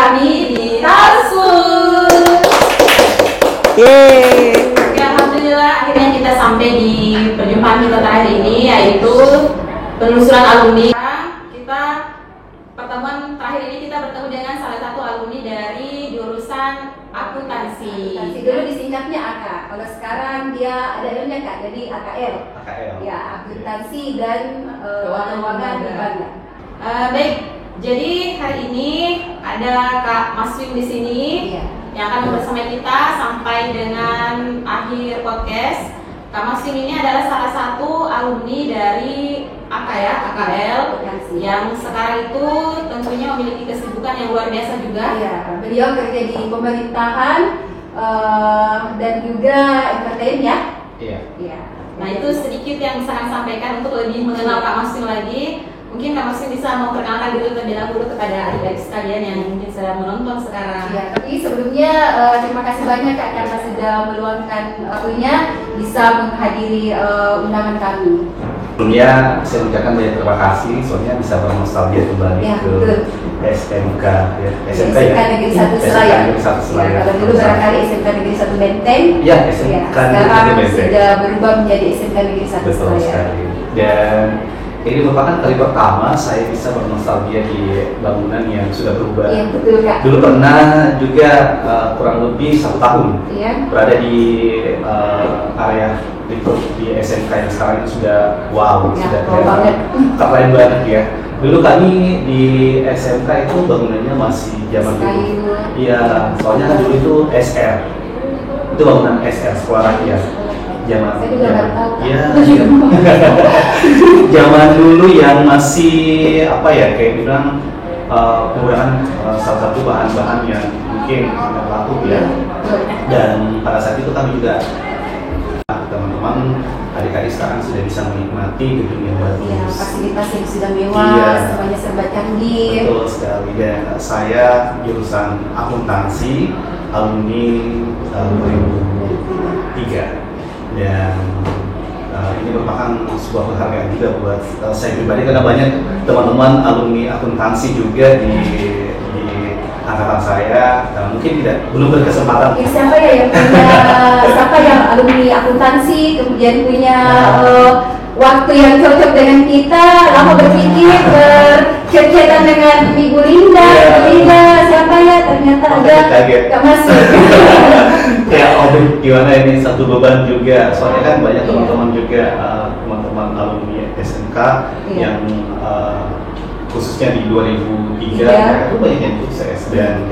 kami di Tarsus. Yeay. Oke, alhamdulillah akhirnya kita sampai di perjumpaan kita terakhir ini, yaitu penelusuran alumni. Kita pertemuan terakhir ini kita bertemu dengan salah satu alumni dari jurusan akuntansi. Dulu disingkatnya AK. Kalau sekarang dia ada ilmunya Kak, jadi AKL. AKL. Ya, akuntansi dan keuangan di Bangga. Baik, jadi hari ini ada Kak Maswin di sini. Iya. Yang akan bersama kita sampai dengan akhir podcast. Kak Maswin ini adalah salah satu alumni dari AKL yang sekarang itu tentunya memiliki kesibukan yang luar biasa juga. Iya, beliau kerja di pemerintahan dan juga entertain ya. Iya. Iya. Nah, itu sedikit yang bisa kami sampaikan untuk lebih mengenal Kak Maswin lagi. Mungkin Kak Maswin bisa memperkenalkan diri terlebih dahulu kepada adik-adik sekalian yang mungkin sedang menonton sekarang. Ya, tapi sebelumnya terima kasih banyak Kak karena sudah meluangkan waktunya bisa menghadiri undangan kami. Sebelumnya saya ucapkan banyak terima kasih, soalnya bisa bernostalgia kembali Ya, ke betul. SMK, ya. SMK Negeri 1 SMK Selayar. Negeri 1 Selayar. Ya, kalau dulu barangkali SMK Negeri 1 Benteng. Ya, SMK Negeri 1 sekarang Benteng. sudah berubah menjadi SMK Negeri 1 Betul Selayar. sekali. Dan ini merupakan kali pertama saya bisa bernostalgia di bangunan yang sudah berubah. Iya, betul Kak. Dulu pernah juga kurang lebih 1 tahun Iya. berada di area di SMK yang sekarang ini sudah wow, Ya, sudah wow banget. keren banget ya. Dulu kami di SMK itu bangunannya masih zaman dulu. Kayu. Iya, soalnya kan dulu itu SR. Itu bangunan SR, sekolah rakyat. Saya juga nggak tahu. Iya. Zaman dulu yang masih apa ya, kayak bilang penggunaan salah satu bahan-bahan yang mungkin tidak laku ya. Dan pada saat itu kami juga teman-teman adik-adik sekarang sudah bisa menikmati gedung yang bagus. Iya, fasilitas yang sudah mewah, Iya. semuanya serba canggih. Betul sekali. Dan saya jurusan akuntansi alumni 2003 dan ini merupakan sebuah penghargaan juga buat saya pribadi karena banyak teman-teman alumni akuntansi juga di angkatan saya mungkin belum berkesempatan. Ya, siapa yang alumni akuntansi kemudian punya waktu yang cocok dengan kita, lama berpikir, berkegiatan dengan Ibu Linda, Ibu Linda, siapa ya, ternyata ada Kak Maswin. Ya, gimana ini satu beban juga, soalnya kan banyak teman-teman juga teman-teman alumni SMK yang khususnya di 2003 mereka tuh banyak yang sukses dan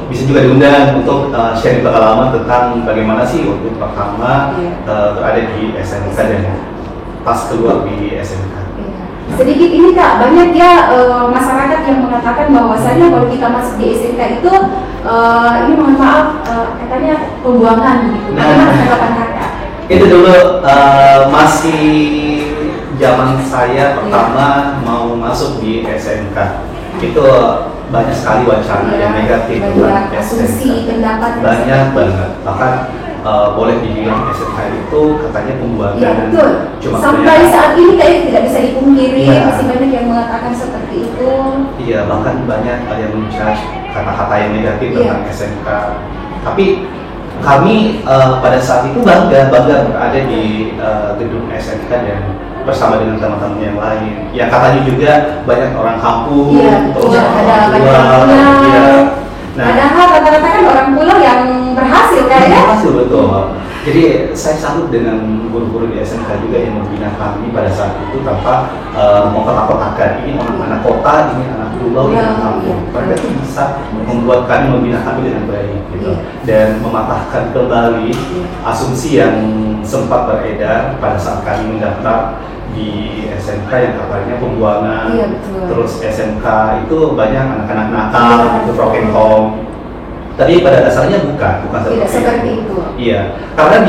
bisa juga diundang untuk sharing pengalaman tentang bagaimana sih waktu pertama berada di SMK dan pas keluar di SMK. Sedikit ini Kak, banyak ya masyarakat yang mengatakan bahwasannya kalau kita masuk di SMK itu ini mohon maaf katanya pembuangan gitu. Bagaimana tanggapan Kakak? Itu dulu masih zaman saya pertama mau masuk di SMK. Itu banyak sekali wacana yang negatif tentang asumsi pendapat banyak banget. Bahkan boleh dibilang SMK itu katanya pembuangan. Iya betul. Sampai saat ini kayaknya tidak bisa dipungkiri, masih banyak yang mengatakan seperti itu. Iya, bahkan banyak ada yang menjudge kata-kata yang negatif tentang SMK. Tapi kami pada saat itu bangga berada di gedung SMK dan bersama dengan teman-teman yang lain. Ya katanya juga banyak orang kampung, terus ada banyak pulau. Nah, padahal rata-rata kan orang pulau yang berhasil kan ya? Berhasil betul. Jadi saya salut dengan guru-guru di SMK juga yang membina kami pada saat itu tanpa mengkotak-kotakan. Ini anak kota, ini anak pulau, ini anak kampung. Mereka itu bisa membuat kami membina kami dengan baik gitu. Dan mematahkan kembali asumsi yang sempat beredar pada saat kami mendaftar di SMK yang katanya pembuangan. Terus SMK itu banyak anak-anak nakal, itu broken home. Tapi pada dasarnya bukan seperti itu. Iya, karena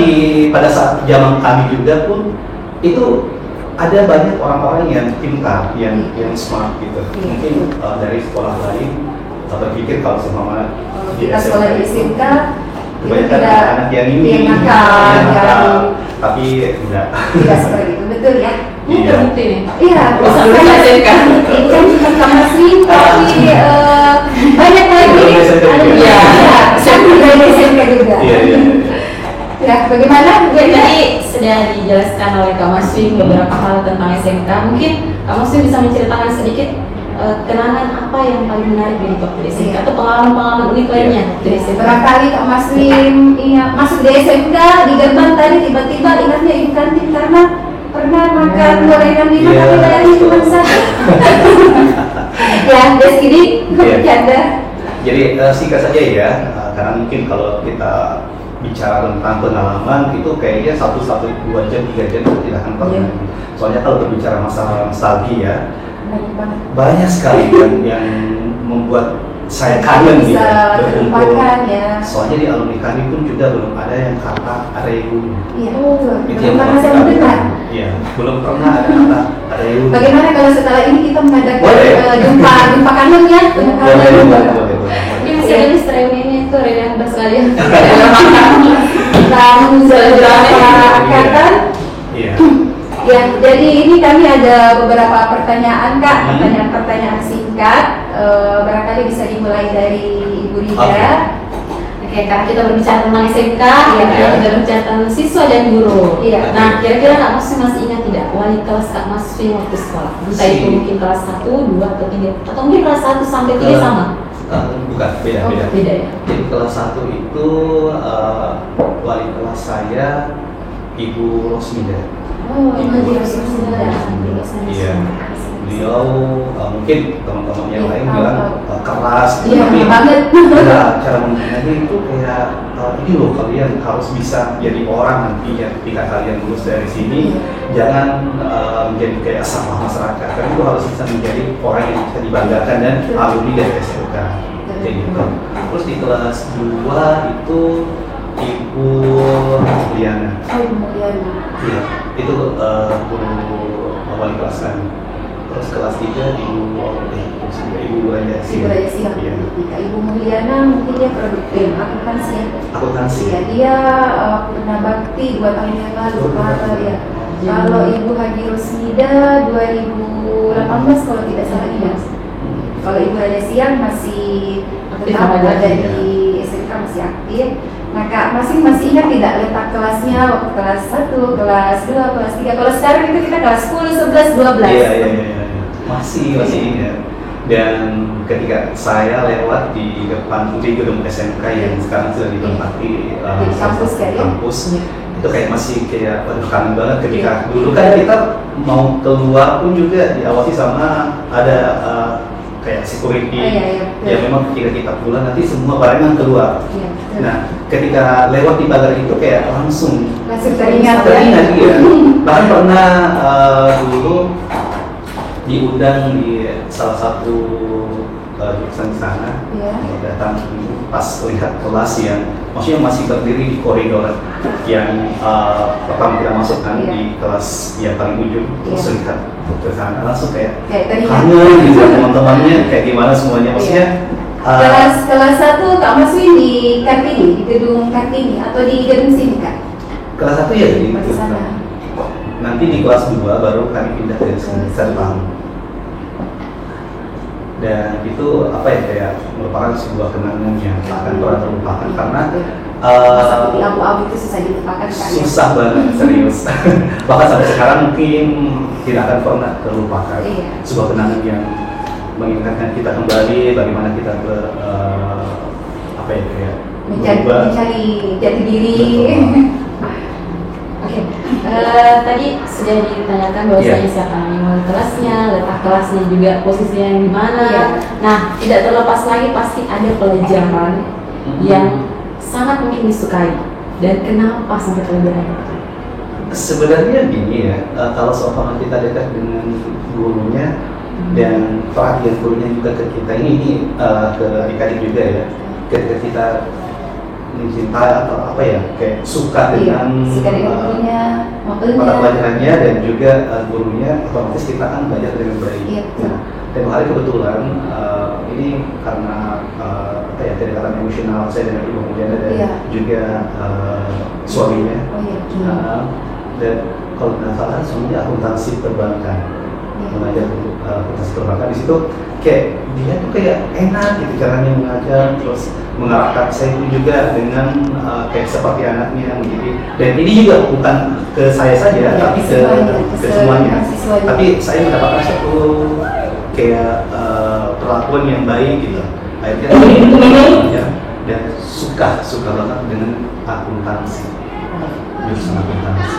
pada saat zaman kami juga pun itu ada banyak orang-orang yang pintar, yang smart gitu. Mungkin dari sekolah lain berpikir kalau semua kita sekolah di SMK kebanyakan anak yang ini nakal, tapi tidak seperti itu, betul ya? Terbukti nih. Iya, bisa SMK. Kan Kak Maswin tapi Banyak lagi. Iya. Satu dari SMK juga. Iya, iya. Ya, bagaimana? Ya, tadi sudah dijelaskan oleh Kak Maswi beberapa hal tentang SMK. Mungkin Kak Maswi bisa menceritakan sedikit kenangan apa yang paling menarik dari waktu di SMK atau pengalaman-pengalaman unik lainnya dari SMK. Barangkali Kak Maswim ingat masuk di SMK di gerbang tadi tiba-tiba ingatnya ibu kantin karena pernah makan gorengan 5 tapi dari cuma satu. Ya, dari sini bercanda. Jadi singkat saja ya, karena mungkin kalau kita bicara tentang pengalaman itu kayaknya 1-2 jam 3 jam itu tidak akan pernah. Soalnya kalau berbicara masalah nostalgia banyak sekali yang membuat saya kangen gitu berkumpul. Ya. Soalnya di alumni kami pun juga belum ada yang kata ada ibunya. Iya, Itu belum yang pernah saya mendengar. Iya, belum pernah ada kata ada ibunya. Bagaimana kalau setelah ini kita mengadakan jumpa kangen ya? Ini masih ada list reuniannya itu reunian bersekalian. Kita mengundang beberapa angkatan. Iya. Ya, jadi ini kami ada beberapa pertanyaan Kak, pertanyaan-pertanyaan singkat. Barangkali bisa dimulai dari Ibu Rida. Oke, karena kita berbicara tentang SMK, Iya. kita berbicara tentang siswa dan guru. Iya. Nah, kira-kira Kak Maswi masih ingat tidak wali kelas Kak Maswi waktu sekolah? Entah itu mungkin kelas 1, 2, atau 3, atau mungkin kelas 1 sampai 3 sama? Bukan, beda. Beda ya? Jadi kelas 1 itu wali kelas saya Ibu Rosmida. Oh, Ibu Rosmida. Iya. Beliau mungkin teman-teman yang lain Tahu, bilang keras, Iya, tapi banget. cara mengenalnya itu kayak ini loh, kalian harus bisa jadi orang nantinya ketika kalian lulus dari sini. Jangan menjadi kayak sampah masyarakat, kan itu harus bisa menjadi orang yang bisa dibanggakan dan alumni dari SMK. Kayak gitu. Terus di kelas 2 itu Ibu Liana. Oh, Ibu Mulyana. Iya, itu guru wali kelas kami. Terus kelas 3 Ibu Raja Ibu Raja Siang. Iya. Ibu Mulyana mungkin dia produktif, akuntansi ya. Akuntansi. Iya, dia pernah bakti 2 tahun yang lalu. Ya. Kalau Ibu Haji Rosmida 2018 kalau tidak salah ingat. Kalau Ibu Raja Siang masih tetap ada di SMK, masih aktif. Nah Kak, masih ingat tidak letak kelasnya waktu kelas 1, kelas 2, kelas 3. Kalau sekarang itu kita kelas 10, 11, 12. Iya. Masih ingat. Dan ketika saya lewat di depan gedung SMK yang sekarang sudah ditempati kampus, itu kayak masih kayak waduh, kangen banget ketika dulu kan kita mau keluar pun juga diawasi sama ada kayak security. Ya memang ketika kita pulang nanti semua barengan keluar. Nah, ketika lewat di pagar itu kayak langsung teringat dia. Bahkan pernah dulu diundang di salah satu jurusan di sana, datang pas lihat kelas yang maksudnya masih berdiri di koridor yang pertama kita masuk kan di kelas yang paling ujung, terus lihat ke sana langsung kayak kangen gitu teman-temannya kayak gimana semuanya, maksudnya kelas 1 Kak Maswi di Kartini, di gedung Kartini atau di gedung sini Kak? Kelas 1 ya di sana. Nanti di kelas 2 baru kami pindah ke sini 1 tahun. Dan itu apa ya, kayak merupakan sebuah kenangan yang akan pernah terlupakan karena di abu-abu itu susah dilupakan kan? Susah banget, serius. Bahkan sampai sekarang mungkin tidak akan pernah terlupakan. Sebuah kenangan yang mengingatkan kita kembali bagaimana kita apa ya, kayak mencari jati diri. Oke, tadi sudah ditanyakan bahwasanya siapa nama kelasnya, letak kelasnya juga posisinya yang di mana. Nah, tidak terlepas lagi pasti ada pelajaran yang sangat mungkin disukai. Dan kenapa sampai pelajaran itu? Sebenarnya gini ya, kalau seumpama kita dekat dengan gurunya dan perhatian gurunya juga ke kita, ini ke adik-adik juga ya, ketika kita mencintai atau apa ya, kayak suka dengan mata pelajarannya dan juga gurunya, otomatis kita akan belajar dengan baik. Nah, tempoh hari kebetulan ini karena apa ya, kedekatan emosional saya dengan Ibu Mulyana dan juga suaminya. Dan kalau tidak salah suaminya akuntansi perbankan. mengajar untuk akuntansi perbankan. Di situ kayak dia tuh kayak enak gitu caranya mengajar, terus mengarahkan saya itu juga dengan kayak seperti anaknya menjadi. Dan ini juga bukan ke saya saja, tapi ke semuanya. Tapi saya mendapatkan satu kayak perlakuan yang baik gitu. Akhirnya ya, dan suka banget dengan akuntansi, jurusan akuntansi.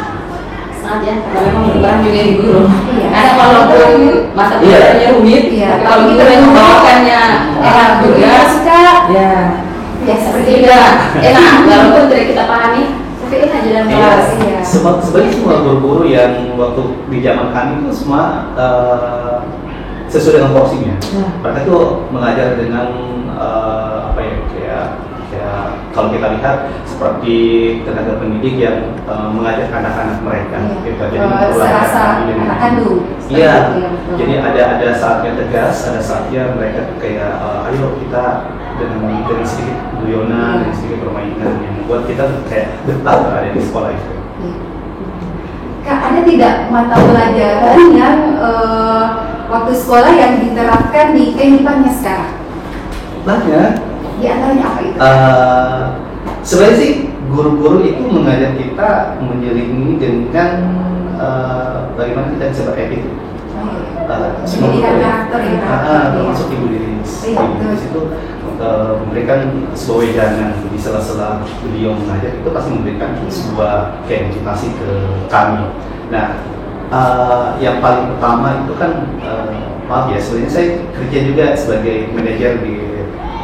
Sangat ya, karena memang berperan juga di guru. Karena walaupun mata pelajarannya rumit, tapi kalau kita membawakannya enak juga, suka. Ya seperti juga enak, walaupun tidak kita pahami, tapi enak jalan kelas. Sebenarnya semua guru-guru yang waktu di zaman kami itu semua sesuai dengan porsinya. Mereka tuh mengajar dengan apa ya, kayak kalau kita lihat seperti tenaga pendidik yang mengajar anak-anak mereka. Jadi serasa anak kandung. Iya. Jadi ada saatnya tegas, ada saatnya mereka tuh kayak ayo kita dengan sedikit guyonan, dengan sedikit permainan yang membuat kita tuh kayak betah ada di sekolah itu. Kak, ada tidak mata pelajaran yang waktu sekolah yang diterapkan di kehidupannya sekarang? Banyak. Di antaranya apa itu? Sebenarnya sih guru-guru itu mengajar kita menyelingi dengan bagaimana kita bisa beretik. Pendidikan karakter ya. Termasuk ibu diri. Di situ memberikan sebuah wejangan di sela-sela beliau mengajar itu pasti memberikan sebuah kayak motivasi ke kami. Nah, yang paling pertama itu kan maaf ya, sebenarnya saya kerja juga sebagai manajer di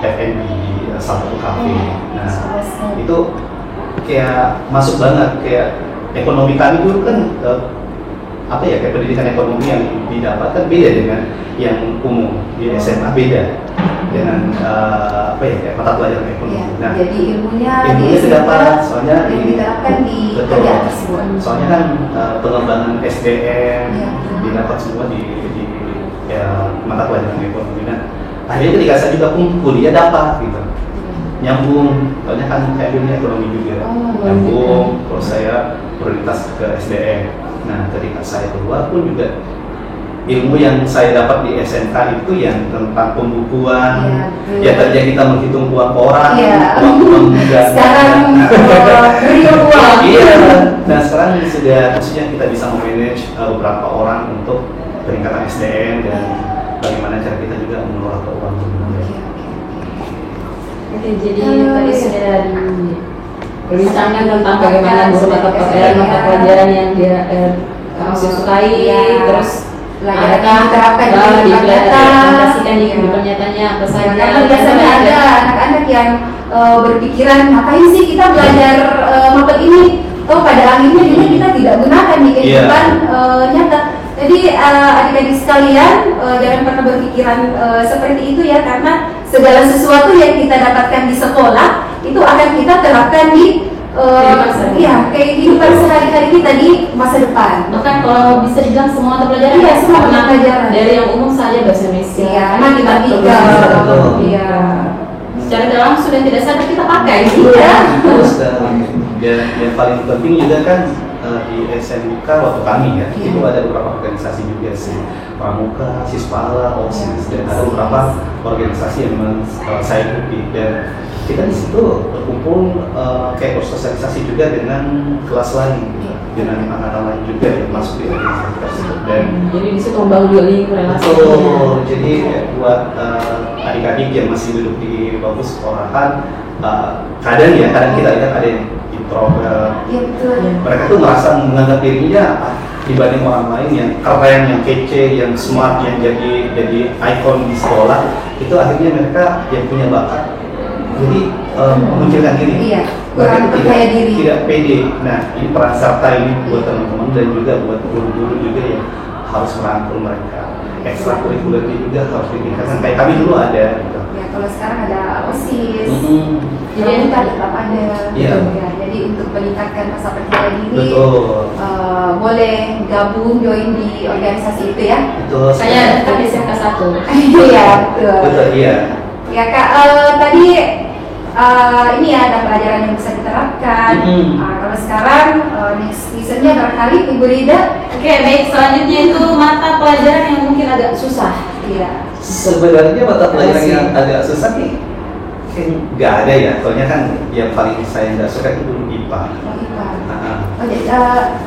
F&B di salah satu kafe. Nah, itu kayak masuk banget kayak ekonomi kami dulu kan apa ya, kayak pendidikan ekonomi yang didapatkan beda dengan yang umum di SMA, beda dengan apa ya, kayak mata pelajaran ekonomi. Nah, jadi ilmunya didapat soalnya yang diterapkan di kerjaan tersebut. Soalnya kan pengembangan SDM didapat semua di ya, mata pelajaran ekonomi. Nah, akhirnya ketika saya juga kuliah dapat gitu, nyambung, soalnya kan kayak dunia ekonomi juga, nyambung. Terus saya prioritas ke SDM. Nah, ketika saya keluar pun juga ilmu yang saya dapat di SMK itu yang tentang pembukuan, ya tadinya kita menghitung uang orang, uang sekarang uang. Iya. Nah, sekarang sudah maksudnya kita bisa memanage beberapa orang untuk peningkatan SDM dan bagaimana cara kita juga mengelola keuangan. Oke, jadi tadi sudah diperbincangkan tentang bagaimana guru mata pelajaran yang dia sukai, terus diterapkan diimplementasikan di kehidupan nyatanya apa saja. Karena biasanya ada anak-anak yang berpikiran ngapain sih kita belajar mapel ini, pada akhirnya kita tidak gunakan di kehidupan nyata. Jadi adik-adik sekalian jangan pernah berpikiran seperti itu ya, karena segala sesuatu yang kita dapatkan di sekolah itu akan kita terapkan di kehidupan sehari-hari kita di masa depan. Bahkan kalau bisa dibilang semua mata pelajaran, semua mata pelajaran dari yang umum saja bahasa Indonesia, matematika, secara tidak langsung dan tidak sadar kita pakai. Terus yang paling penting juga kan di SMK waktu kami ya, itu ada beberapa organisasi juga sih, Pramuka, Sispala, OSIS, dan ada beberapa organisasi yang memang saya ikuti, dan kita di situ berkumpul kayak bersosialisasi juga dengan kelas lain, dengan anak-anak lain juga yang masuk di organisasi tersebut. Dan jadi di situ membangun link relasi. Jadi buat adik-adik yang masih duduk di bangku sekolahan, kadang kita lihat ada yang introvert. Mereka tuh merasa menganggap dirinya dibanding orang lain yang keren, yang kece, yang smart, yang jadi ikon di sekolah, itu akhirnya mereka yang punya bakat jadi memunculkan diri, kurang percaya diri, tidak pede. Nah, ini peran serta ini buat teman-teman dan juga buat guru-guru juga yang harus merangkul mereka. Ekstrakurikulernya juga harus ditingkatkan. Kayak kami dulu ada. Gitu. Ya, kalau sekarang ada OSIS, jadi kita tetap ada. Jadi untuk meningkatkan rasa percaya diri, boleh gabung join di organisasi itu ya. Betul. Saya datang di SMK 1. Iya, betul. Betul, iya. Ya Kak, tadi ini ya ada pelajaran yang bisa diterapkan. Kalau sekarang next seasonnya barangkali Ibu Rida. Oke, baik, selanjutnya itu mata pelajaran yang mungkin agak susah. Iya. Sebenarnya mata pelajaran yang agak susah nih nggak ada ya, soalnya kan yang paling saya nggak suka itu dulu IPA. Oh, IPA. Nah,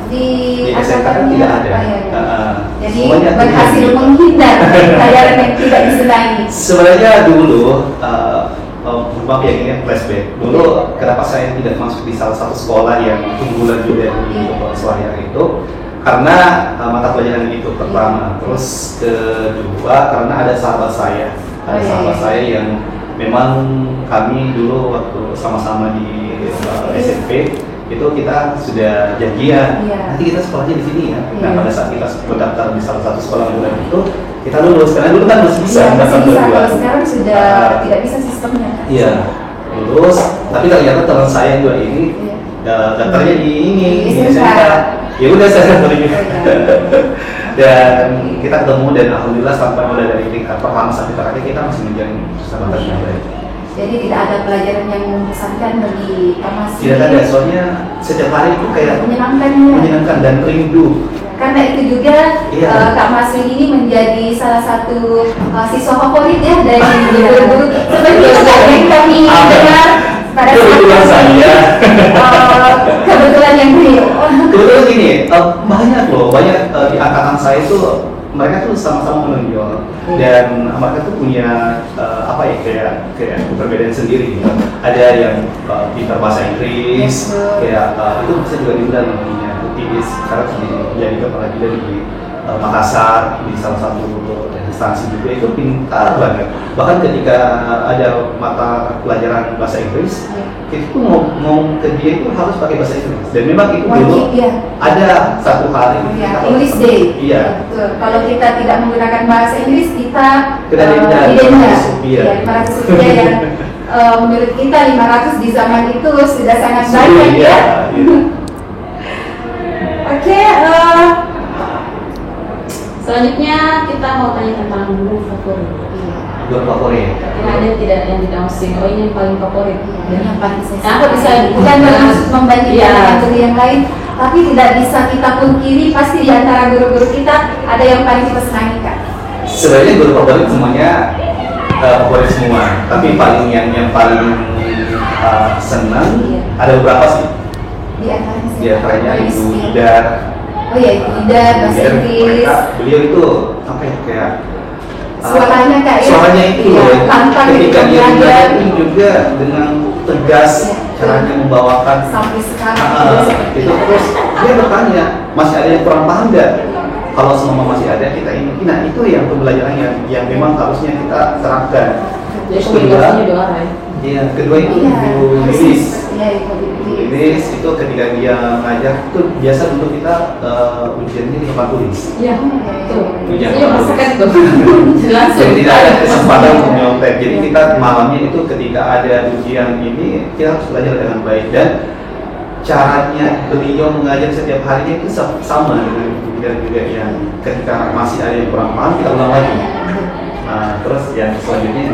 di SMK kan tidak ada. Jadi Semuanya berhasil menghindar pelajaran yang tidak disenangi. Sebenarnya dulu, maaf ya ini flashback. Dulu kenapa saya tidak masuk di salah satu sekolah yang unggulan juga di Kepulauan itu? Karena mata pelajaran itu pertama. Terus kedua karena ada sahabat saya, saya yang memang kami dulu waktu sama-sama di SMP itu kita sudah janjian nanti kita sekolahnya di sini ya. Nah pada saat kita mendaftar di salah satu sekolah unggulan itu kita lulus karena dulu kan masih bisa mendaftar berdua. Kalau sekarang sudah tidak bisa sistemnya. Iya lulus, tapi ternyata teman saya juga ini daftarnya di ini di SMK. Ya udah saya daftar juga. Dan kita ketemu dan alhamdulillah sampai mulai dari tingkat pertama sampai terakhir kita masih menjalin persahabatan yang baik. Jadi tidak ada pelajaran yang membosankan bagi Mas. Tidak ada, soalnya setiap hari itu kayak menyenangkan dan rindu. Karena itu juga Kak Masri ini menjadi salah satu siswa favorit ya dari guru-guru. Seperti yang kami dengar pada saat ini kebetulan yang beliau. Kebetulan gini, banyak di angkatan saya itu mereka tuh sama-sama menonjol dan mereka tuh punya kayak perbedaan sendiri gitu. Ada yang pintar bahasa Inggris, itu bisa juga diundang namanya Titis sekarang jadi kepala bidang di Makassar di salah satu instansi juga, itu pintar banget. Bahkan ketika ada mata pelajaran bahasa Inggris, kita tuh mau ke dia itu harus pakai bahasa Inggris. Dan memang itu dulu ada satu hari English Day. Iya. Betul. Kalau kita tidak menggunakan bahasa Inggris, kita didenda. Iya, 500 rupiah yang menurut kita 500 di zaman itu sudah sangat banyak ya. Oke. Selanjutnya kita mau tanya tentang guru favorit. Guru favorit. Ada tidak yang tidak asing? Oh ini yang paling favorit. Ini yang paling saya. Nah, bisa bukan bermaksud membandingkan dengan guru yang lain, tapi tidak bisa kita pungkiri pasti di antara guru-guru kita ada yang paling kita senangi Kak. Sebenarnya guru favorit semuanya favorit semua, tapi paling yang paling senang ada beberapa sih. Di antaranya Ibu Idar. Oh ya, Ibu Idar, bahasa Inggris. Beliau itu kayak suaranya Kak ya. Suaranya itu lantang ketika dia mengajar juga dengan tegas caranya membawakan sampai sekarang itu. Terus dia bertanya, masih ada yang kurang paham nggak? Kalau selama masih ada kita ini, nah itu yang pembelajaran yang memang harusnya kita terapkan. Terus kedua, kedua itu Ibu Lilis. Ibu Lilis itu ketika dia ngajar itu biasa untuk kita ujiannya di tempat tulis. Iya, betul. Ujian Iya, masakan tuh. Jadi tidak ada kesempatan untuk nyontek. Jadi kita malamnya itu ketika ada ujian ini kita harus belajar dengan baik dan caranya beliau mengajar setiap harinya itu sama dengan dan juga yang ketika masih ada yang kurang paham kita ulang lagi. Nah, terus yang selanjutnya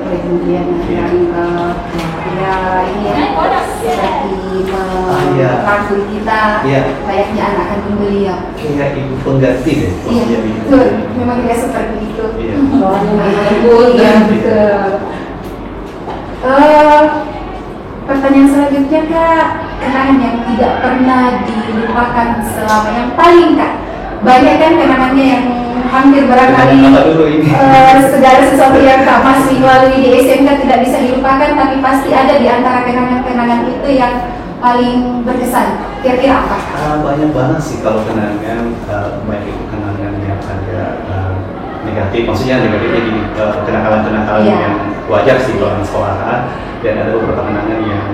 kemudian yang ini ya seperti merangkul kita layaknya anak kandung beliau. Kayak ibu pengganti deh. Iya, betul. Memang dia seperti itu. Iya. Betul. Pertanyaan selanjutnya Kak, kenangan yang tidak pernah dilupakan selama yang paling Kak. Banyak kan kenangannya yang hampir barangkali segala sesuatu yang Kak Masri lalui di SMK tidak bisa dilupakan, tapi pasti ada di antara kenangan-kenangan itu yang paling berkesan. Kira-kira apa? Banyak banget sih kalau kenangan, baik itu kenangan yang agak negatif, maksudnya negatifnya di kenakalan-kenakalan yang wajar sih kalau sekolahan, dan ada beberapa kenangan yang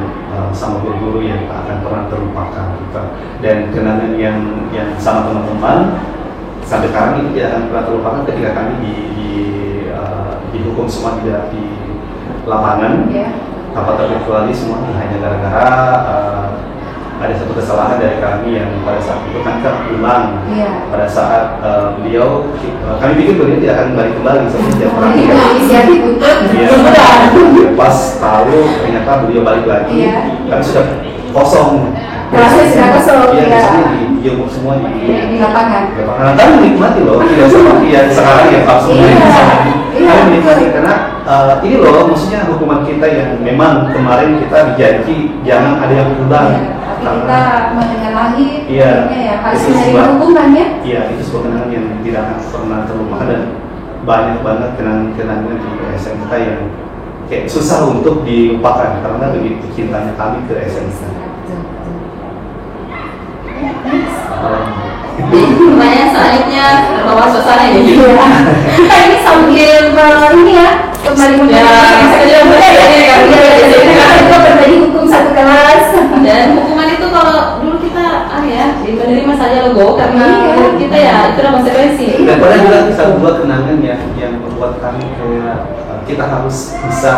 sama guru-guru yang tak akan pernah terlupakan gitu. Dan kenangan yang sama teman-teman sampai sekarang ini tidak akan pernah terlupakan ketika kami dihukum semua tidak di lapangan, tanpa terkecuali semua hanya gara-gara ada satu kesalahan dari kami yang pada saat itu kan pulang. Iya. Pada saat beliau, kami pikir beliau tidak akan balik kembali seperti yang pernah. Ini inisiatif untuk Iya. Pas tahu ternyata beliau balik lagi, Iya. kami sudah kosong. Kelasnya sudah kosong, Iya, ya. biasanya di semua di lapangan. lapangan. Kami menikmati loh, tidak seperti yang sekarang yang langsung Iya. di sana. Iya, Kami menikmati betul. karena ini loh, maksudnya hukuman kita yang memang kemarin kita dijanji jangan ada yang pulang. Iya, tapi kita menyalahi, Iya. akhirnya ya harus Itu menerima sebab- hukuman ya. Iya, itu sebuah kenangan yang tidak akan pernah terlupakan dan banyak banget kenangan-kenangan di SMK yang kayak susah untuk dilupakan karena begitu cintanya kami ke SMK. Pertanyaan selanjutnya terbawa suasana ini. Iya. Kita ini sambil ini ya kembali kita berbagi hukum satu kelas. Dan hukuman itu kalau dulu kita menerima saja logo karena Iya. kita ya itu adalah konsekuensi. Dan pada juga satu dua kenangan yang membuat kami kayak kita harus bisa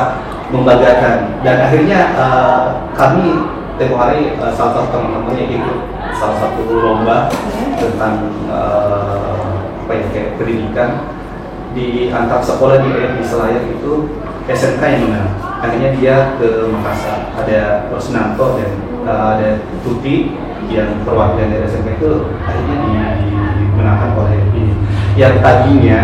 membanggakan dan akhirnya kami tempoh hari salah satu teman-teman yang ikut salah satu lomba tentang kayak pendidikan di antar sekolah di Selayar itu SMK yang menang. Akhirnya dia ke Makassar, ada Rosnanto dan ada Tuti yang perwakilan dari SMK itu akhirnya dimenangkan oleh ini. Yang tadinya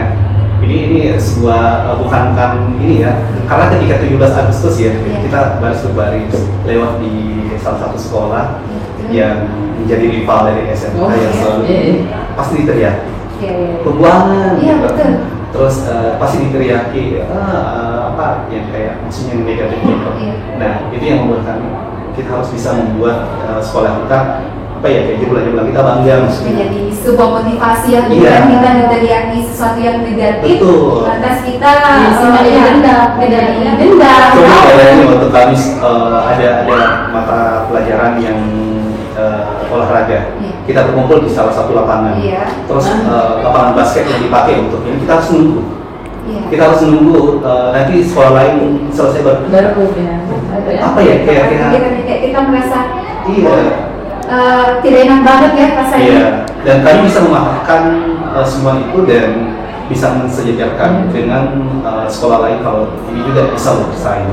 ini sebuah bukan ini ya, karena ketika 17 Agustus ya kita baris berbaris lewat di salah satu sekolah yang menjadi rival dari SMK yang selalu pasti diteriaki pembuangan, Iya, betul. terus pasti diteriaki apa yang kayak maksudnya yang negatif gitu. Iya. Nah itu yang membuat kami kita harus bisa membuat sekolah kita apa ya kayak jumlah kita bangga maksudnya. Menjadi sebuah motivasi yang Iya. bukan kita diteriaki sesuatu yang negatif. Betul. Lantas kita Semuanya dendam. dendam. Coba bayangin waktu kami ada mata pelajaran yang olahraga. Iya. Kita berkumpul di salah satu lapangan. Iya. Terus lapangan basket yang dipakai untuk ini kita harus nunggu. Iya. Kita harus nunggu nanti sekolah lain selesai baru. Apa ya kayak Kita merasa iya. tidak enak banget ya rasanya. Iya. Dan kami bisa memaafkan semua itu dan bisa mensejajarkan dengan sekolah lain kalau ini juga bisa bersaing.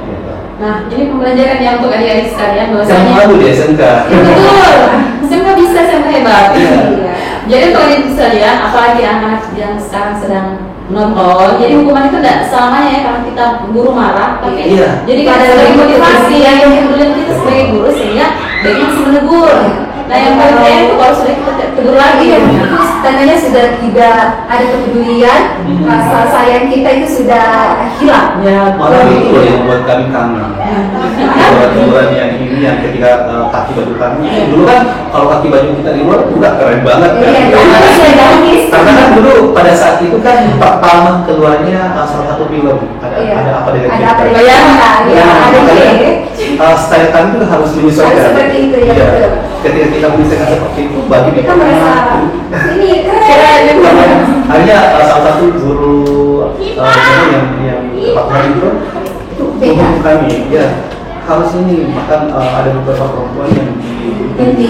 Gitu. Nah, ini pembelajaran yang untuk adik-adik sekalian Jangan bahwasanya malu di SMK. betul, SMK bisa, SMK hebat. Iya. Jadi untuk adik sekalian, apalagi anak yang sekarang sedang menonton, jadi hukuman itu tidak selamanya ya karena kita guru marah, tapi Iya. jadi kita sebagai motivasi yang kemudian kita sebagai guru sehingga baiknya masih menegur. Nah yang paling itu kalau sudah kita tegur lagi Iya, ya. itu tandanya sudah tidak ada kepedulian, rasa sayang kita itu sudah hilang. Ya, Malah itu loh yang buat kami kangen. Teguran yang ini yang ketika kaki baju kami dulu kan kalau kaki baju kita di luar udah keren banget kan. Iya, itu sudah gamis. Karena kan dulu pada saat itu kan pertama keluarnya salah satu film ada apa dengan Ada apa kita. dengan kita? Iya, ada makanya, style kami itu harus menyesuaikan. Harus seperti itu, ya, Iya. betul. Ketika kita menyesuaikan seperti itu bagi Kita merasa ini keren. hanya salah satu guru yang tempat itu Beda. guru kami ya harus ini bahkan ada beberapa perempuan yang Ganti.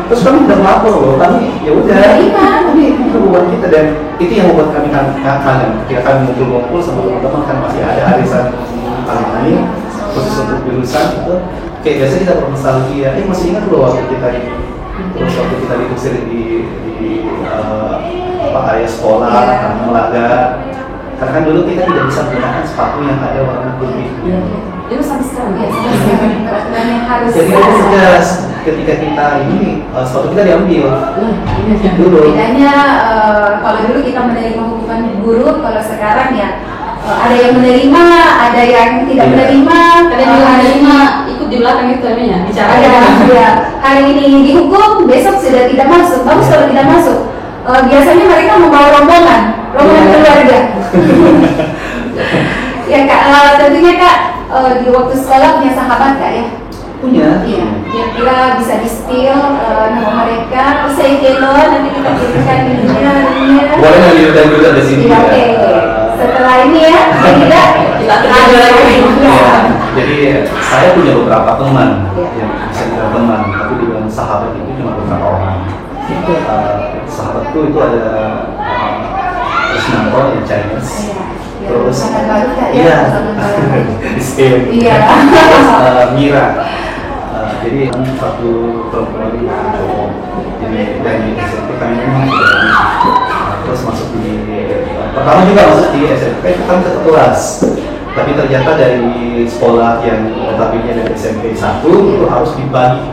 terus kami udah melapor loh kami ya udah Iya. ini hubungan kita dan itu yang membuat kami kangen ketika kami ngumpul-ngumpul sama teman-teman kan masih ada arisan kami khusus untuk jurusan itu kayak biasa kita bernostalgia masih ingat loh waktu kita terus waktu kita diusir di area sekolah karena olahraga karena kan dulu kita tidak bisa menggunakan sepatu yang ada warna putih. Itu sampai sekarang ya. Peraturan yang harus Jadi kita tegas ketika kita ini sepatu kita diambil dulu. bedanya kalau dulu kita menerima hukuman guru, kalau sekarang ya ada yang menerima, ada yang tidak Iya. menerima. Ada juga menerima ikut di belakang itu namanya bicara. Ada ya, hari ini dihukum, besok sudah tidak masuk. Bagus kalau tidak masuk. Biasanya mereka membawa rombongan keluarga. Ya kak, tentunya kak di waktu sekolah punya sahabat kak ya? Punya. Iya, kira-kira bisa di spill nama mereka, saya Kelo, nanti kita kirimkan ininya. Boleh nanti dan juga di sini. Iya, oke. Setelah ini ya, tidak Kita kerja lagi. Ya, jadi saya punya beberapa teman Iya. yang bisa kita teman sahabat itu cuma beberapa orang. Sahabatku itu ada Krisnanto yang Chinese, terus iya, terus Mira. Jadi satu perempuan cowok. Jadi dari SMP kami memang terus masuk di pertama juga masuk di SMP kan satu kelas. Tapi ternyata dari sekolah yang notabene dari SMP 1 itu harus dibagi,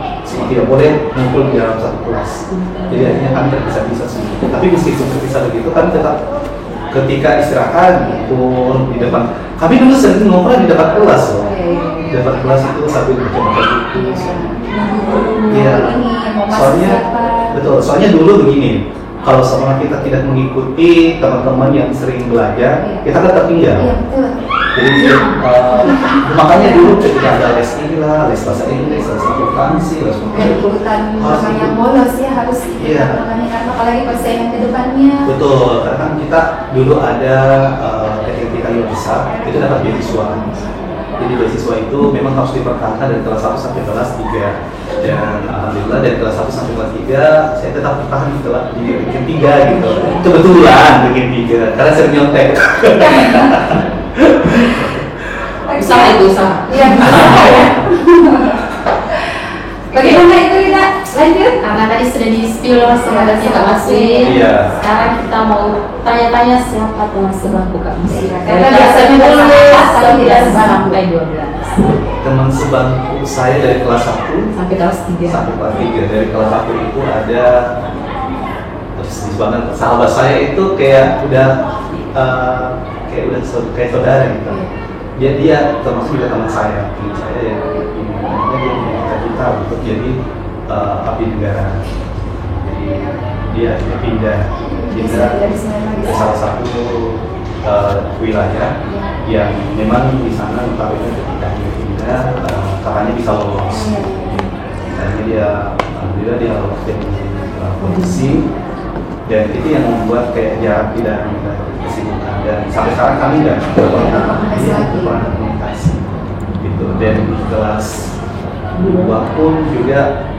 tidak boleh ngumpul di dalam satu kelas. Jadi akhirnya kami terpisah-pisah semua. Tapi meskipun terpisah begitu, kami tetap ketika istirahat ngumpul di depan. Kami dulu sering ngobrol di depan kelas loh. Di depan kelas itu sambil baca-baca buku. Iya. Soalnya betul. Soalnya dulu begini. Kalau sama kita tidak mengikuti teman-teman yang sering belajar, kita kan tertinggal. Jadi makanya dulu ketika ada les inilah, les bahasa Inggris, les akuntansi, les ikutan orang yang bolos ya harus karena apalagi persaingan ke depannya. Betul, karena kan kita dulu ada ketika yang besar itu dapat beasiswa. Jadi beasiswa itu memang harus dipertahankan dari kelas 1 sampai kelas 3. Dan alhamdulillah dari kelas 1 sampai kelas 3 saya tetap bertahan di ranking 3 gitu. Kebetulan ranking 3 karena sering nyontek. Usaha itu usaha. Iya, usaha ya. Bagaimana itu Rina? Lanjut? Karena tadi sudah di-spill sebenarnya Kak Maswin. Iya. Sekarang kita mau tanya-tanya siapa teman sebangku Kak Maswin. Karena biasanya 10 sampai 12. Teman sebangku saya dari kelas 1 sampai kelas 3. Sampai kelas 3. Dari kelas 1 itu ada sedih banget. Sahabat saya itu kayak udah kayak saudara gitu. Dia termasuk juga teman saya yang namanya dia punya cita untuk jadi abdi negara. Jadi dia pindah ke salah satu wilayah yang memang di sana notabene ketika dia pindah katanya bisa lolos. Akhirnya dia lolos jadi polisi. Dan itu yang membuat kayak jarak tidak kesibukan, dan sampai sekarang kami nggak pernah komunikasi gitu. Dan kelas 2 pun juga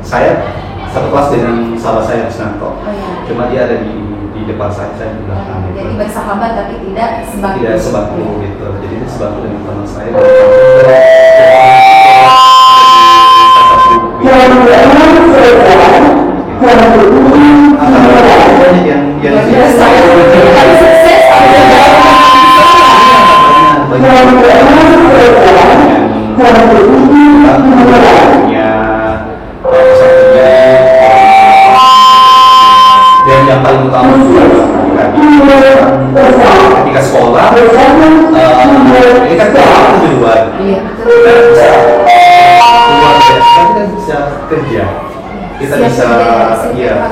saya satu kelas dengan sahabat saya Krisnanto, cuma dia ada di depan saya di belakang. Jadi bersahabat tapi tidak sebangku. Tidak sebangku gitu. Jadi itu sebangku dengan teman saya. Dan yang paling utama ketika sekolah ini kan kejuruan kita bisa kerja, kita bisa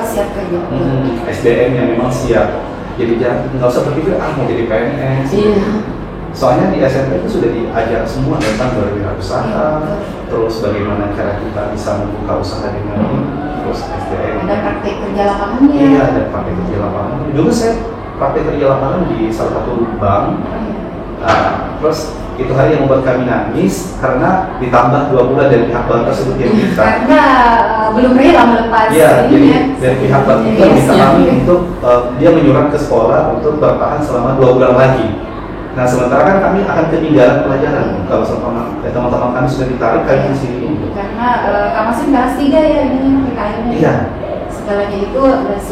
siap kerja. SDM yang memang siap, jadi jangan nggak usah berpikir mau jadi PNS. Soalnya di SMP itu sudah diajar semua tentang berwirausaha, terus bagaimana cara kita bisa membuka usaha dengan ini, terus SDM. Ada praktek kerja lapangannya. Iya, ada praktek kerja lapangan. Dulu saya praktek kerja lapangan di salah satu bank. Terus itu hari yang membuat kami nangis karena ditambah 2 bulan dari pihak bank tersebut yang minta. Karena belum rela melepas. Iya, jadi dari pihak bank itu minta kami untuk dia menyurat ke sekolah untuk bertahan selama 2 bulan lagi. Nah, sementara kan kami akan ketinggalan pelajaran. Kalau teman-teman kami sudah ditarik kami di sini. Karena kamu sih kelas 3 ya ini PKN-nya. Iya. Segalanya itu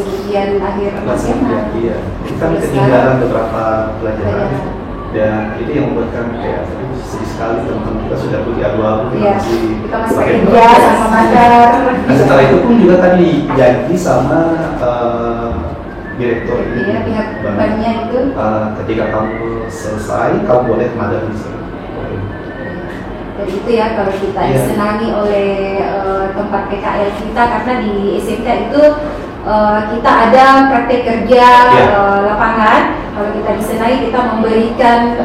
ujian akhir SMA. Iya. Jadi kami ketinggalan beberapa pelajaran. Dan itu yang membuat kami kayak sedih sekali, teman-teman kita sudah kuliah abu-abu, kita masih kerja sama magar. Nah, setelah itu pun juga tadi janji sama direktur ini, pihak banknya itu ketika kamu selesai, kamu boleh magang di sini. Jadi itu ya kalau kita disenangi oleh tempat PKL kita, karena di SMK itu kita ada praktek kerja lapangan. Kalau kita disenangi, kita memberikan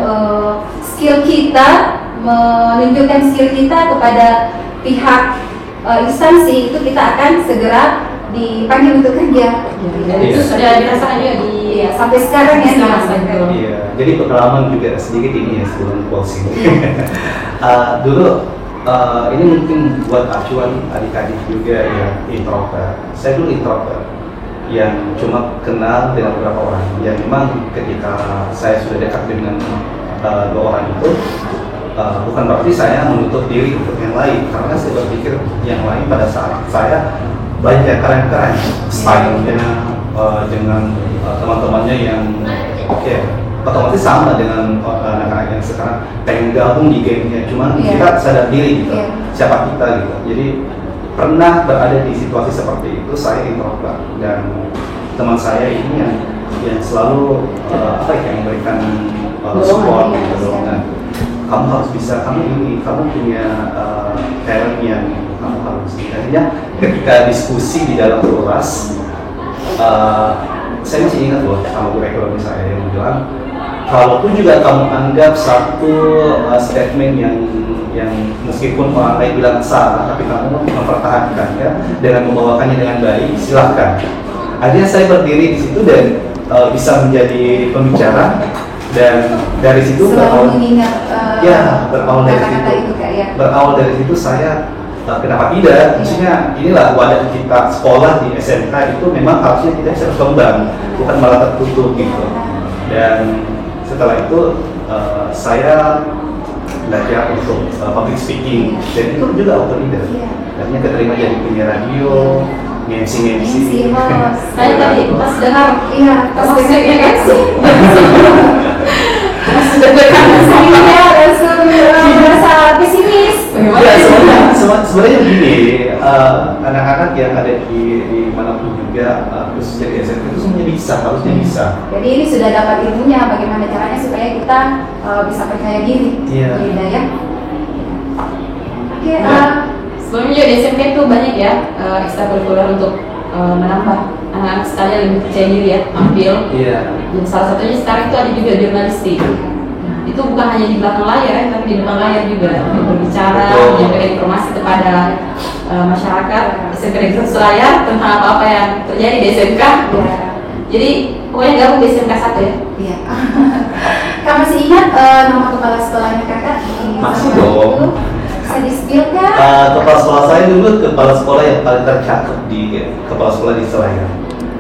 skill kita, menunjukkan skill kita kepada pihak instansi, itu kita akan segera dipanggil untuk kerja. Itu sudah dirasakan juga sampai sekarang ya. Iya. Jadi pengalaman juga sedikit ini ya sebelum closing. Dulu ini mungkin buat acuan adik-adik juga yang introvert. Saya dulu introvert yang cuma kenal dengan beberapa orang. Yang memang ketika saya sudah dekat dengan dua orang itu, bukan berarti saya menutup diri untuk yang lain, karena saya berpikir yang lain pada saat saya banyak yang keren-keren, stylenya dengan teman-temannya yang otomatis sama dengan anak-anak yang sekarang pengen gabung di game-nya, cuman kita sadar diri gitu, siapa kita gitu. Jadi pernah berada di situasi seperti itu, saya introvert dan teman saya ini yang selalu yang memberikan support gitu, dorongan. Kamu harus bisa, kamu ini, kamu punya talent yang kamu harus. Akhirnya ketika diskusi di dalam kelas, saya masih ingat loh sama guru ekonomi saya yang bilang, kalaupun juga kamu anggap satu statement yang meskipun orang lain bilang salah, tapi kamu mempertahankan ya dengan membawakannya dengan baik, silahkan. Akhirnya saya berdiri di situ dan bisa menjadi pembicara, dan dari situ berawal dari situ saya kenapa tidak? Maksudnya inilah wadah kita sekolah di SMK itu memang harusnya kita bisa berkembang, bukan malah tertutup gitu. Dan setelah itu saya belajar untuk public speaking, dan itu juga autodidak. Akhirnya keterima jadi penyiar radio, MC. Saya tadi pas dengar, pas dengar saya langsung merasa pesimis. Ya, sebenarnya begini, anak-anak yang ada di manapun juga, terus jadi SMP itu semuanya harusnya bisa. Jadi ini sudah dapat ilmunya, bagaimana caranya supaya kita bisa percaya diri. Iya. Ya. Oke. Sebelumnya juga di SMP itu banyak ya ekstrakurikuler untuk menambah anak-anak sekalian lebih percaya diri ya, tampil. Iya. Dan salah satunya sekarang itu ada juga jurnalistik. Nah, itu bukan hanya di belakang layar ya, tapi di depan layar juga untuk berbicara, menyampaikan informasi kepada masyarakat. SMK Negeri Surabaya tentang apa-apa yang terjadi di SMK. Ya. Jadi pokoknya gabung di SMK 1 ya. Iya. Kamu masih ingat nama kepala sekolahnya kakak? Masih dong. Bisa di-spill kan? Kepala sekolah saya dulu kepala sekolah yang paling tercakap di kepala sekolah di Selayar.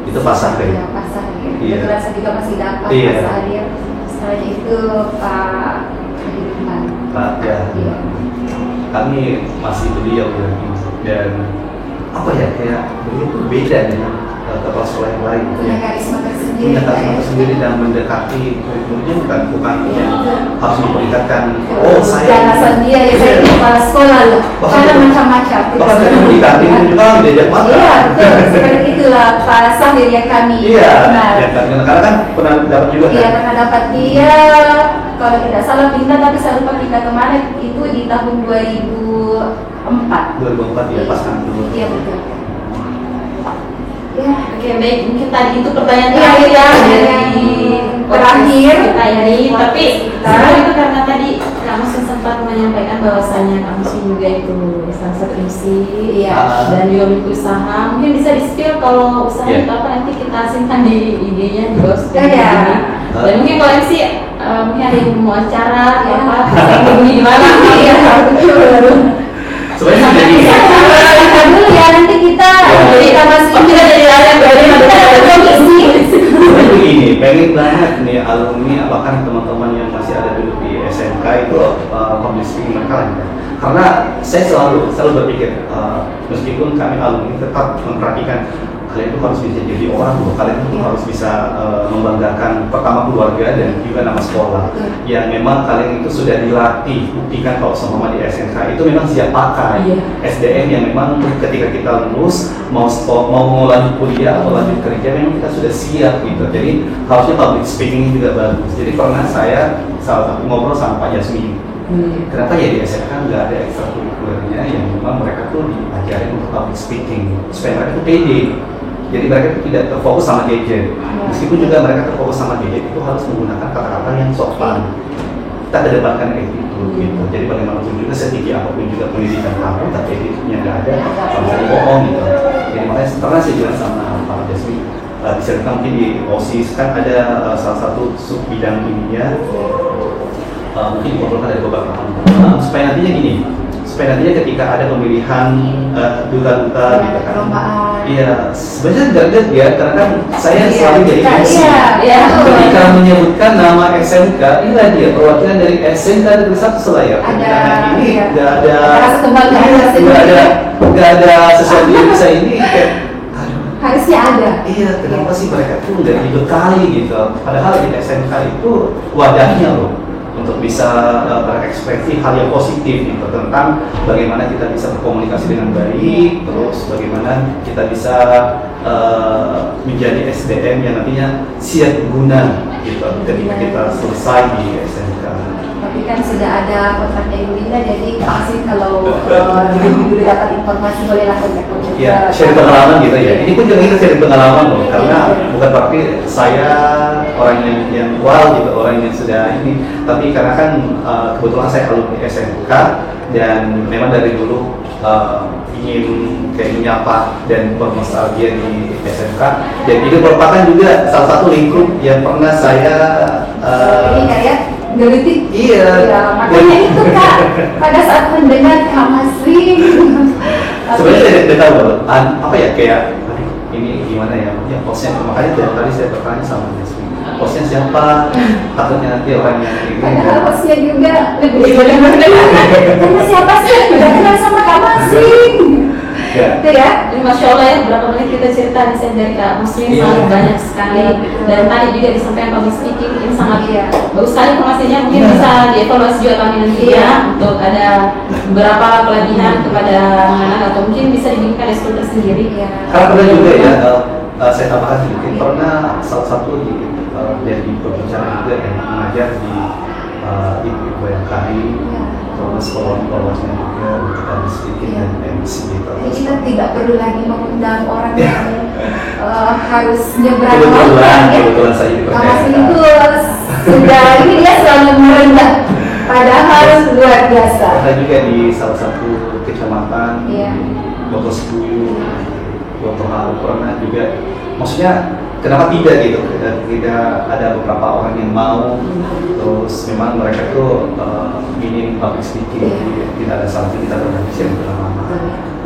Itu Pak Sahri. Ya, Pak Sahri. Iya. Kebetulan saya juga masih dapat Iya. Pak Sahri. Setelahnya itu Pak Hidman. Pak, ya. Iya. Kami masih beliau dan apa ya, kayak beliau tuh beda dengan kepala sekolah yang lain. Punya karisma tersendiri. Punya karisma tersendiri dan mendekati kurikulumnya bukan yang harus memperlihatkan saya Jelasan dia ya, saya ini kepala sekolah loh. Karena macam-macam. bahkan saya mendekati itu juga diajak makan. Iya, betul. Seperti itulah Pak Sahri yang kami kenal. Ya, karena kan pernah dapat juga Iya, kan? pernah dapat dia, kalau tidak salah pindah, tapi saya lupa pindah kemana, itu di tahun 2004. 2004 ya, pas kan dulu. Iya, betul. Ya, Oke, baik, mungkin tadi itu pertanyaan Iya, terakhir ya iya. dari Terakhir. kita ini, tapi Kita. sekarang itu karena tadi Kak Musin sempat menyampaikan bahwasannya Kak Musin juga itu salah satu MC Iya. dan juga memiliki usaha. Mungkin bisa di-spill kalau usaha Iya. itu apa, nanti kita simpan di IG-nya di bawah Iya. ini. Dan mungkin kalau MC mungkin ada yang mau acara atau apa, bisa hubungi di mana? Iya, betul. Sebenarnya sudah di Kita dulu ya, nanti kita kita masih Kita jadi yang sebenarnya begini, pengen banget nih alumni bahkan teman-teman yang masih ada dulu di SMK itu public speaking mereka lancar. Karena saya selalu berpikir meskipun kami alumni tetap memperhatikan kalian itu harus bisa jadi orang loh, kalian itu harus bisa membanggakan pertama keluarga dan juga nama sekolah. Ya memang kalian itu sudah dilatih, buktikan kalau sama di SMK itu memang siap pakai. Iya. SDM yang memang ketika kita lulus mau lanjut kuliah atau lanjut kerja memang kita sudah siap gitu. Jadi harusnya public speaking juga bagus. Jadi pernah saya salah satu ngobrol sama Pak Yasmin. Kenapa ya di SMK nggak ada ekstrakurikulernya yang memang mereka tuh diajarin untuk public speaking supaya mereka tuh pede. Jadi mereka itu tidak terfokus sama gadget. Meskipun juga mereka terfokus sama gadget, itu harus menggunakan kata-kata yang sopan. Kita kedepankan attitude gitu. Jadi bagaimanapun juga setinggi apapun juga pendidikan kamu, tapi attitude-nya nggak ada, kamu bisa bohong gitu. Jadi makanya pernah saya bilang sama Pak Jasmine, dicerita mungkin di OSIS kan ada salah satu sub bidang ininya, mungkin dikumpulkan dari beberapa teman. Supaya nantinya gini, supaya nantinya ketika ada pemilihan duta-duta Ya, gitu kan. perlombaan. Iya, sebenarnya gak ya, karena kan saya selalu jadi MC. Iya. Ketika menyebutkan nama SMK, inilah dia perwakilan dari SMK Negeri 1 Selayar. Ada, Ini iya. nggak ada, Rasa kebanggaan iya, tersendiri. nggak ada sesuatu yang bisa ini kayak, aduh, Harusnya ada. iya, kenapa sih mereka tuh nggak dibekali gitu? Padahal di SMK itu wadahnya loh untuk bisa berekspresi hal yang positif gitu tentang bagaimana kita bisa berkomunikasi dengan baik, terus bagaimana kita bisa menjadi SDM yang nantinya siap guna gitu ketika kita selesai di SMK. Tapi kan sudah ada kontraknya Ibu Linda, jadi pasti kalau dulu dapat informasi bolehlah kontak-kontak. Ya, share pengalaman gitu ya. Ini pun juga kita share pengalaman loh, karena bukan berarti saya orang yang wow gitu, orang yang sudah ini. Tapi karena kan kebetulan saya alumni SMK dan memang dari dulu ingin kayak menyapa dan bernostalgia di SMK. Dan ini merupakan juga salah satu lingkup yang pernah saya ini kayak gelitik. Iya. Ya, makanya itu Kak, pada saat mendengar Kak Masri. Sebenarnya saya tidak tahu apa ya, kayak aduh, ini gimana ya, posnya makanya dari tadi saya bertanya sama Nesri, posnya siapa, takutnya nanti orang yang ini Padahal hostnya juga lebih karena siapa sih yang udah kenal sama Kak Masri? ya. Itu ya. Jadi Masya Allah ya, berapa menit kita cerita di sini dari Kak Muslim Iya. sangat banyak sekali. Dan tadi juga disampaikan public speaking ini sangat bagus sekali informasinya. Mungkin Iya. bisa dievaluasi juga kami nanti ya, untuk ada beberapa kelebihan kepada anak-anak atau mungkin bisa dibikinkan ekskul tersendiri. Iya. Karena pernah juga ya, saya tambahkan sedikit, pernah salah satu dari pembicara juga yang mengajar di ibu-ibu yang kari, terus polanya juga kita speaking dan MC gitu. Jadi kita tidak perlu lagi mengundang orang yang harus nyebrang Kebetulan, lautan ya. kebetulan saya Kak Masri dipercayakan. itu sudah ini dia selalu merendah, padahal luar biasa. Pernah juga di salah satu kecamatan, Iya. Dr. Sebuyu, Dr. Haru pernah juga. Maksudnya kenapa tidak gitu? Tidak ada beberapa orang yang mau, terus memang mereka tuh ingin public speaking, jadi tidak ada salahnya kita berbagi yang pengalaman.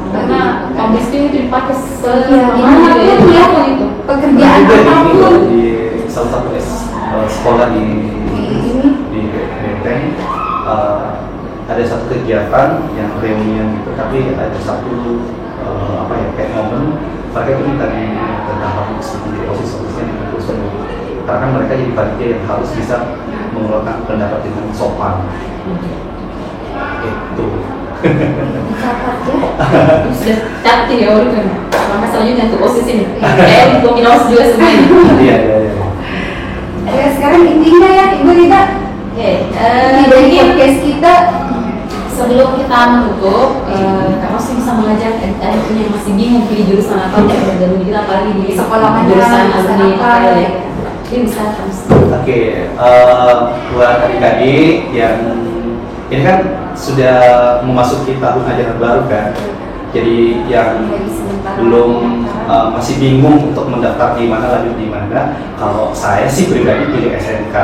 Karena public speaking itu dipakai Iya, semana dimanapun ya, pekerjaan Juga apapun. di salah satu sekolah di Benteng ada satu kegiatan yang reunian gitu, tapi ada satu apa ya, kayak momen mereka itu minta tentang public speaking, jadi osis-osisnya yang terus karena kan mereka jadi panitia yang harus bisa mengeluarkan pendapat dengan sopan. Itu. Dicatat ya. sudah cantik ya orang. Maka selanjutnya untuk OSIS ini. Untuk Minos juga semuanya. Iya. Ya, sekarang intinya ya Ibu Rita, Oke, dari mungkin podcast kita sebelum kita menutup, Kak Mas bisa mengajak adik yang masih bingung pilih jurusan apa untuk bergabung kita, apalagi di sekolah mana, jurusan jurusan alumni apa, AKL ya. ya. Mungkin bisa Kak Mas. Oke, buat adik-adik yang ini kan sudah memasuki tahun ajaran baru kan, jadi yang Dari sementara belum masih bingung untuk mendaftar di mana, lanjut di mana. Kalau saya sih pribadi pilih SMK,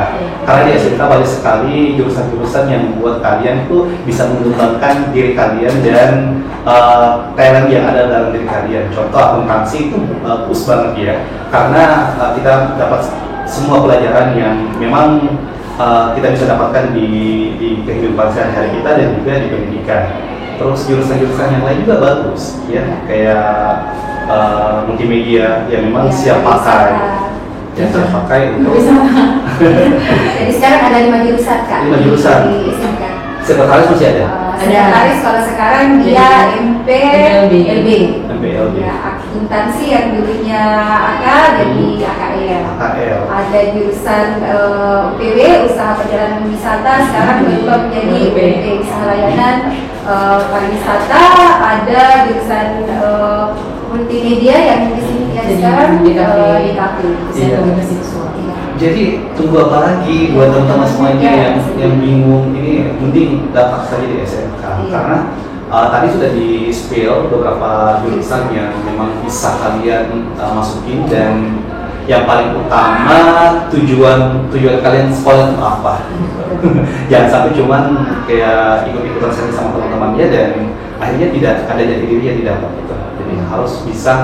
karena di SMK banyak sekali jurusan-jurusan yang membuat kalian itu bisa mengembangkan diri kalian dan talent yang ada dalam diri kalian. Contoh akuntansi itu bagus banget ya, karena kita dapat semua pelajaran yang memang kita bisa dapatkan di kehidupan sehari-hari kita dan juga di pendidikan. Terus jurusan-jurusan yang lain juga bagus ya, kayak multimedia yang memang siap pakai, yang siap pakai untuk Jadi sekarang ada 5 jurusan Kak 5 jurusan. di SMK. Sekretaris masih ada, Sekretaris kalau sekarang dia MPLB. MPLB. MPLB, Ya, akuntansi yang dulunya AK jadi AKL. AKL, Ada jurusan UPW, usaha perjalanan wisata, sekarang berubah menjadi UPW, usaha layanan pariwisata. Ada jurusan multimedia yang di sini ya Jadi, sekarang DKV. DKV. Iya. Komunikasi visual. Jadi tunggu apa lagi buat teman-teman semuanya yang bingung ini, mending daftar saja di SMK. Iya. Karena tadi sudah di spill beberapa jurusan yang memang bisa kalian masukin, dan yang paling utama tujuan kalian sekolah itu apa. Jangan sampai cuman kayak ikut-ikutan seleksi sama teman-temannya dan akhirnya tidak ada jati diri yang didapat gitu. Jadi harus bisa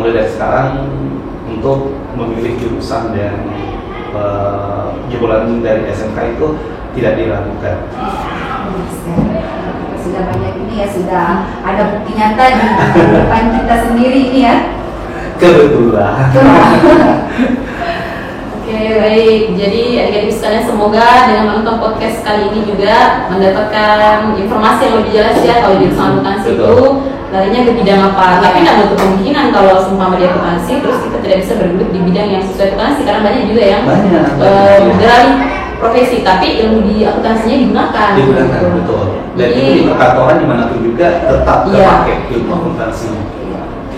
mulai dari sekarang untuk memilih jurusan dan jebolan dari SMK itu tidak diragukan. Sudah banyak ini ya, sudah ada bukti nyata di depan kita sendiri ini ya. Kebetulan. Oke, baik. Jadi adik-adik sekalian, semoga dengan menonton podcast kali ini juga mendapatkan informasi yang lebih jelas ya kalau jurusan akuntansi itu larinya ke bidang apa. Tapi tidak menutup kemungkinan kalau seumpama dia akuntansi terus kita tidak bisa bergelut di bidang yang sesuai akuntansi, karena banyak juga yang beralih profesi tapi ilmu di akuntansinya digunakan. Betul. Dan itu di perkantoran dimanapun juga tetap terpakai ilmu akuntansinya.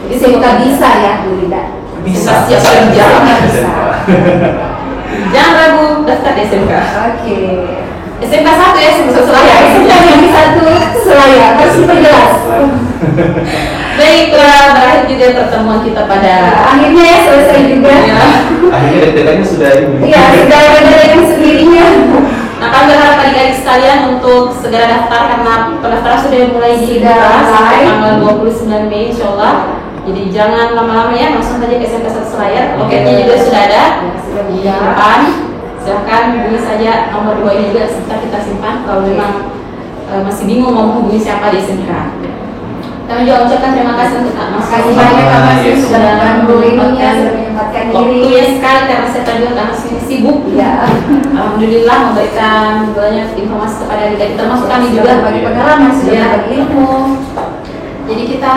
Jadi semoga bisa ya Bu Linda. Bisa. Siap kerja. Jangan ragu daftar di SMK. Oke. SMK 1 ya, SMK Selayar. SMK yang satu Selayar, harus diperjelas. Baiklah, berakhir juga pertemuan kita pada akhirnya ya, selesai juga. ya. Akhirnya deg-degannya sudah ini. Iya, sudah ada yang sendirinya. Nah, kami berharap adik-adik sekalian untuk segera daftar karena pendaftaran sudah mulai dibuka sampai tanggal 29 Mei insyaallah. Jadi jangan lama-lama ya, langsung saja ke SMK 1 Selayar. Loketnya juga sudah ada di depan. Silahkan hubungi saja nomor 2 ini juga kita simpan kalau memang masih bingung mau menghubungi siapa di SMK. Kami juga ucapkan terima kasih untuk Mas Terima kasih banyak Kak Mas yang sudah membantu ininya, sudah menyempatkan diri. waktunya sekali karena saya tadi karena sibuk. Ya. Alhamdulillah memberikan banyak informasi kepada adik-adik, termasuk kami juga bagi pengalaman, sudah Ya. bagi ilmu. Jadi kita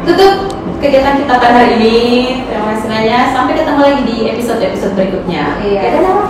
tutup kegiatan kita pada hari ini. Terima kasih banyak. Sampai ketemu lagi di episode-episode berikutnya. Iya. Dadah.